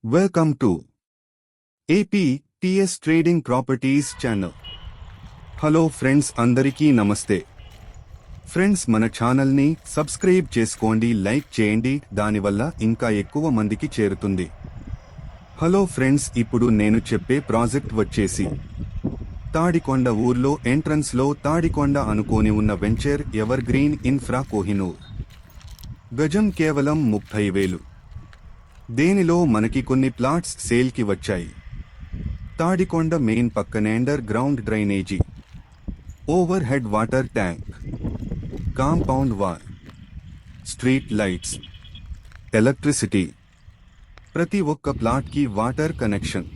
Welcome to APTS Trading Properties channel. Hello friends, అందరికీ నమస్తే. Friends, మన ఛానల్ని సబ్స్క్రైబ్ చేసుకోండి, లైక్ చేయండి, దానివల్ల ఇంకా ఎక్కువ మందికి చేరుతుంది. హలో ఫ్రెండ్స్, ఇప్పుడు నేను చెప్పే ప్రాజెక్ట్ వచ్చేసి తాడికొండ ఊర్లో ఎంట్రన్స్లో తాడికొండ అనుకోని ఉన్న venture ever green infra Kohinoor. గజం కేవలం 30,000. దేనిలో మనకి కొన్ని ప్లాట్స్ సేల్కి వచ్చాయి. తాడికొండ మెయిన్ పక్కనే underground drainage, overhead water tank, compound wall, street lights, electricity, ప్రతి ఒక్క ప్లాట్కి water connection,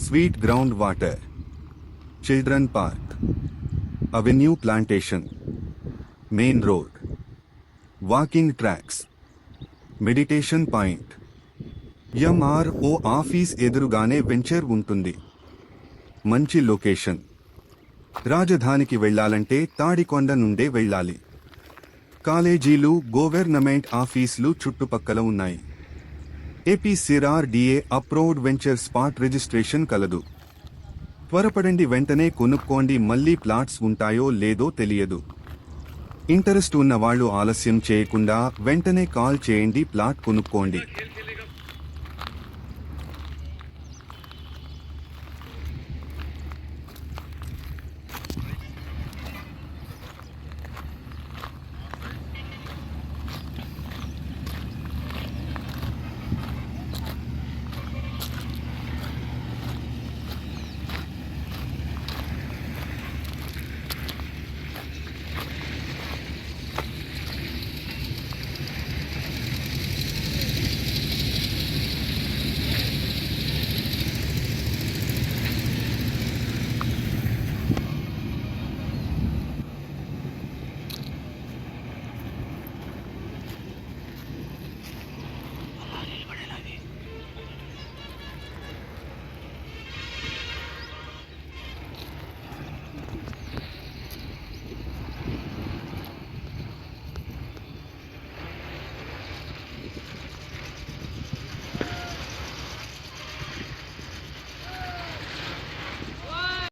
sweet ground water, children park, avenue plantation, main road, walking tracks, meditation point. MRO office ఎదురుగానే venture ఉంటుంది. మంచి location. రాజధానికి వెళ్లాలంటే తాడికొండ నుండే వెళ్ళాలి. కాలేజీలు, గవర్నమెంట్ ఆఫీసులు చుట్టుపక్కల ఉన్నాయి. AP CRDA approved venture spot registration కలదు. త్వరపడండి, వెంటనే కొనుక్కోండి, మళ్ళీ ప్లాట్స్ ఉంటాయో లేదో తెలియదు. ఇంట్రెస్ట్ ఉన్న వాళ్ళు ఆలస్యం చేయకుండా వెంటనే కాల్ చేయండి, ప్లాట్ కొనుక్కోండి.